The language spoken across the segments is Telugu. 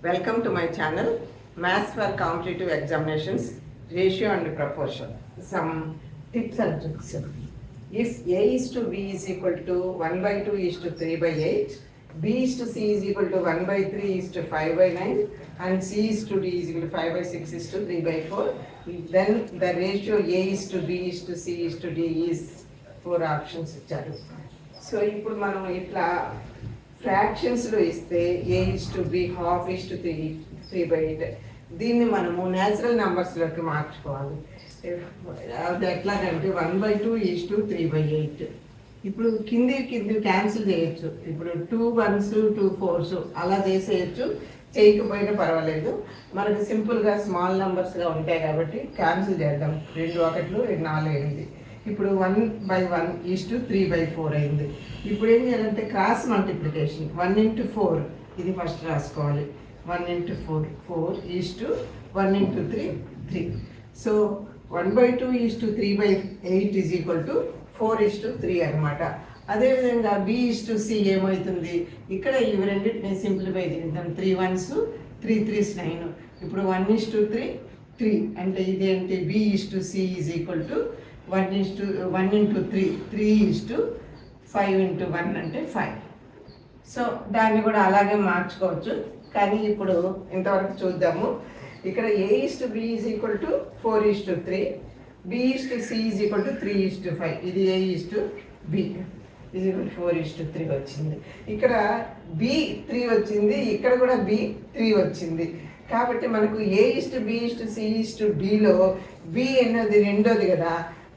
Welcome to my channel, Maths for Competitive Examinations, Ratio and Proportion. Some tips and tricks. If A is to B is equal to 1 by 2 is to 3 by 8, B is to C is equal to 1 by 3 is to 5 by 9, and C is to D is equal to 5 by 6 is to 3 by 4, then the ratio A is to B is to C is to D is 4 options. So, ఇప్పుడు మనం ఇట్లా ఫ్రాక్షన్స్లో ఇస్తే A is to be half is to 3/8 దీన్ని మనము న్యాచురల్ నెంబర్స్లోకి మార్చుకోవాలి. అది ఎట్లాగంటే 1/2 ఈజ్ టు 3/8. ఇప్పుడు కింది క్యాన్సిల్ చేయొచ్చు. ఇప్పుడు 2 1s 2 4s అలా చేసేయచ్చు, చేయకపోయినా పర్వాలేదు. మనకు సింపుల్గా స్మాల్ నెంబర్స్గా ఉంటాయి కాబట్టి క్యాన్సిల్ చేద్దాం. 2 1 4 8. ఇప్పుడు 1/1 ఈజ్ టు 3/4 అయింది. ఇప్పుడు ఏం చేయాలంటే క్రాస్ మల్టిప్లికేషన్ 1 into 4 ఇది ఫస్ట్ రాసుకోవాలి. 1 into 4 4 is to 1 into 3 3. So 1/2 is to 3/8 is equal to 4 is to 3 అనమాట. అదేవిధంగా బి ఈజ్ టు సి ఏమవుతుంది, ఇక్కడ ఇవి రెండింటిని సింప్లిఫై చేద్దాం. 3 1s 3 3s 9. ఇప్పుడు 1 ఈజ్ టు 3 3 అంటే ఇది ఏంటి, B is to C is equal to 1 into 3 3 is to 5 into 1 అంటే 5. సో దాన్ని కూడా అలాగే మార్చుకోవచ్చు. కానీ ఇప్పుడు ఇంతవరకు చూద్దాము. ఇక్కడ A is to B is equal to 4 is to 3, B is to C is equal to 3 is to 5. ఇది A is to B is equal 4 is to 3 వచ్చింది. ఇక్కడ బి 3 వచ్చింది, ఇక్కడ కూడా బి 3 వచ్చింది. కాబట్టి మనకు A is to B is to C is to డిలో బి అన్నది రెండోది కదా,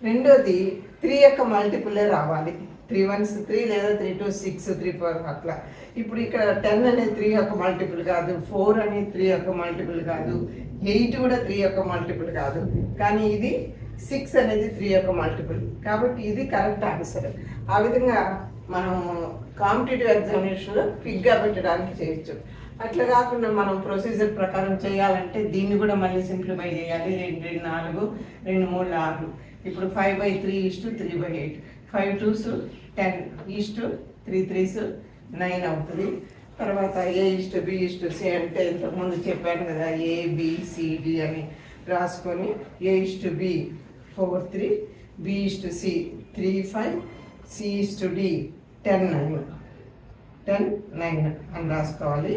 రెండోది 3 యొక్క మల్టిపులే రావాలి. 3 1s 3 లేదా 3 2 6 3 4 అట్లా. ఇప్పుడు ఇక్కడ 10 అనేది 3 యొక్క మల్టిపుల్ కాదు, 4 అనేది 3 యొక్క మల్టిపుల్ కాదు, 8 కూడా 3 యొక్క మల్టిపుల్ కాదు, కానీ ఇది 6 అనేది 3 యొక్క మల్టిపుల్. కాబట్టి ఇది కరెక్ట్ ఆన్సర్. ఆ విధంగా మనం కాంపిటేటివ్ ఎగ్జామినేషన్లో క్విక్గా పెట్టడానికి చేయొచ్చు. అట్లా కాకుండా మనం ప్రొసీజర్ ప్రకారం చేయాలంటే దీన్ని కూడా మళ్ళీ సింప్లిఫై చేయాలి. 2 2 4 2 3 6. ఇప్పుడు 5/3 is to 3/8. 5 2s 10 is to 3 3s 9 అవుతుంది. తర్వాత A is to B is to C అంటే ఇంతకుముందు చెప్పాను కదా, ABCD అని రాసుకొని A is to B 4 3, B is to C 3 5, C is to D 10 9 అని రాసుకోవాలి.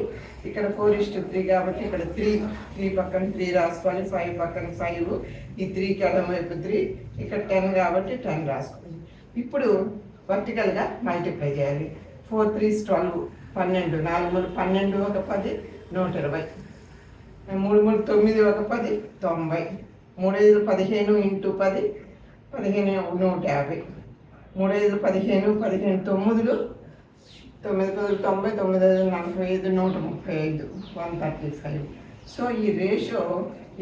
ఇక్కడ 4 ఈజ్ టు 3 కాబట్టి ఇక్కడ 3 పక్కన 3 రాసుకోవాలి, 5 పక్కన 5, ఈ 3కి అడం వైపు 3, ఇక్కడ 10 కాబట్టి 10 రాసుకోవాలి. ఇప్పుడు వర్టికల్గా మల్టిప్లై చేయాలి. 4 3s 12 12, 4 3 12 ఒక 10 120, 3 3 9 ఒక 10 90, 3 5 15 ఇంటూ 10 15 150, 3 5 15 15 9 9 90 9 45 135 135. సో ఈ ratio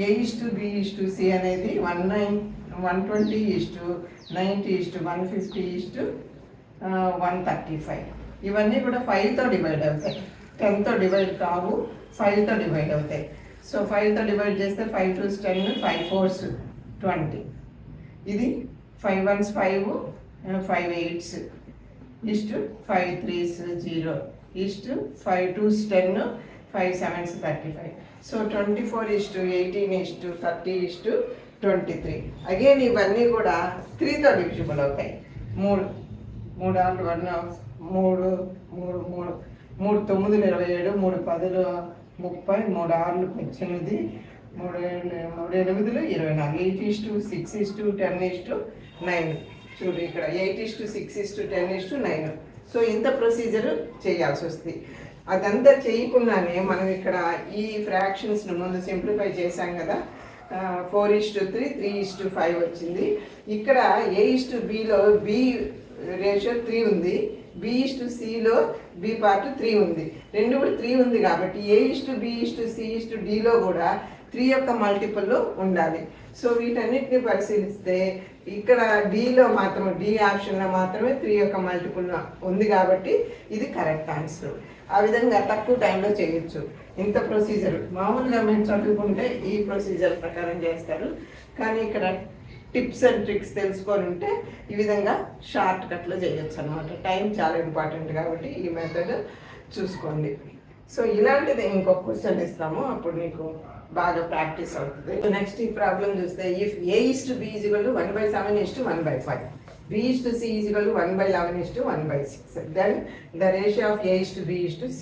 A is to B is to C అనేది 120 is to 90 is to 150 is to 135. ఇవన్నీ కూడా 5తో డివైడ్ అవుతాయి. 10తో డివైడ్ కావు, 5తో డివైడ్ అవుతాయి. సో 5తో డివైడ్ చేస్తే 5 2s 10, 5 4s 20. ఇది 5 1s 5, 5 8s is to 5 3s 0 is to 5 2s 10, 5 7s 35. So 24 is to 18 is to 30 is to 23. Again ఇవన్నీ కూడా 3తో డివిజిబుల్ అవుతాయి. 3 3 6 1 3 3 3 3 9 27, 3 10 30, 3 6 18, 3 8 24, 8 is to 6 is to 10 is to 9. చూడు ఇక్కడ 8 is to 6 is to 10 is to 9. So ఇంత ప్రొసీజర్ చేయాల్సి వస్తుంది. అదంతా చేయకుండానే మనం ఇక్కడ ఈ ఫ్రాక్షన్స్ను ముందు సింప్లిఫై చేశాం కదా. 4 ఈజ్ టు 3 3 ఈజ్ టు 5 వచ్చింది. ఇక్కడ ఏ ఈజ్ టు బిలో బి రేషియో 3 ఉంది, బి ఈజ్ టు సిలో బి పార్ట్ 3 ఉంది. రెండు కూడా 3 ఉంది కాబట్టి A is to B is to C is to డిలో కూడా 3 యొక్క మల్టిపుల్ ఉండాలి. సో వీటన్నిటిని పరిశీలిస్తే ఇక్కడ డిలో మాత్రమే, డి ఆప్షన్లో మాత్రమే 3 యొక్క మల్టిపుల్ ఉంది కాబట్టి ఇది కరెక్ట్ ఆన్సర్. ఆ విధంగా తక్కువ టైంలో చేయొచ్చు. ఇంత ప్రొసీజర్ మామూలుగా మేము చదువుకుంటే ఈ ప్రొసీజర్ ప్రకారం చేస్తారు, కానీ ఇక్కడ టిప్స్ అండ్ ట్రిక్స్ తెలుసుకొని ఉంటే ఈ విధంగా షార్ట్ కట్లో చేయొచ్చు అనమాట. టైం చాలా ఇంపార్టెంట్ కాబట్టి ఈ మెథడ్ చూసుకోండి. సో ఇలాంటిది ఇంకొక క్వశ్చన్ ఇస్తాము, అప్పుడు నీకు బాగా ప్రాక్టీస్ అవుతుంది. నెక్స్ట్ ఈ ప్రాబ్లం చూస్తే if A is to B is equal to 1/7 is to 1/5, B is to C is equal to 1/11 is to 1/6, then the ratio of A is to B is to C.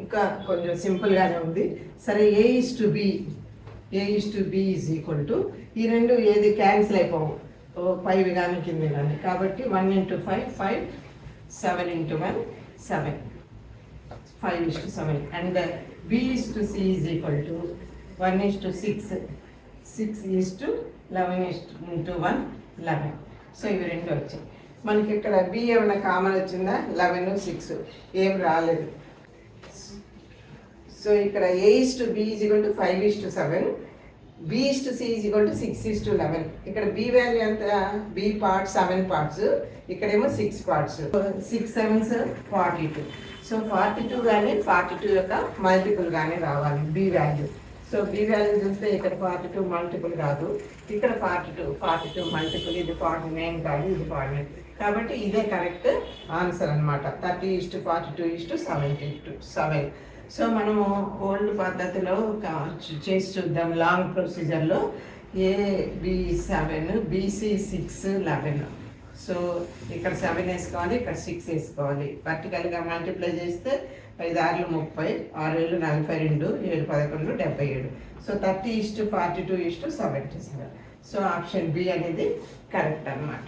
ఇంకా కొంచెం సింపుల్గానే ఉంది. సరే A is to B is equal to, ఈ రెండు ఏది క్యాన్సిల్ అయిపోవు, 5 కానీ కింద కానీ, కాబట్టి 1 into 5 5, 7 into 1 7, 5 is to 7, and B is to C is equal to 1 is to 6, 6 is to 11 is into 1 11. So ఇవి రెండు వచ్చాయి మనకి. ఇక్కడ B ఏమైనా కామన్ వచ్చిందా? 11 6 ఏం రాలేదు. సో ఇక్కడ A is to B is equal to 5 is to 7, B is to C is equal to 6 is to 11. ఇక్కడ B వాల్యూ ఎంత? B పార్ట్స్ 7 పార్ట్స్, ఇక్కడేమో 6 పార్ట్స్, 6 7s 42. సో 42 కానీ 42 యొక్క మల్టిపుల్ కానీ రావాలి B value. So B value చూస్తే ఇక్కడ 42 మల్టిపుల్ కాదు, ఇక్కడ 42 మల్టిపుల్, ఇది 49 కాదు, ఇది 49. కాబట్టి ఇదే కరెక్ట్ ఆన్సర్ అనమాట. 30 is to 42 is to 7. So మనము ఓల్డ్ పద్ధతిలో చేసి చూద్దాం. Long ప్రొసీజర్లో AB7 BC 6 11. సో ఇక్కడ 7 వేసుకోవాలి, ఇక్కడ 6 వేసుకోవాలి. వర్టికల్గా మల్టిప్లై చేస్తే 5 6 30, 6 7 42, 7 11 77. So 30 is to 42 is to 77. So option B అనేది కరెక్ట్ అనమాట.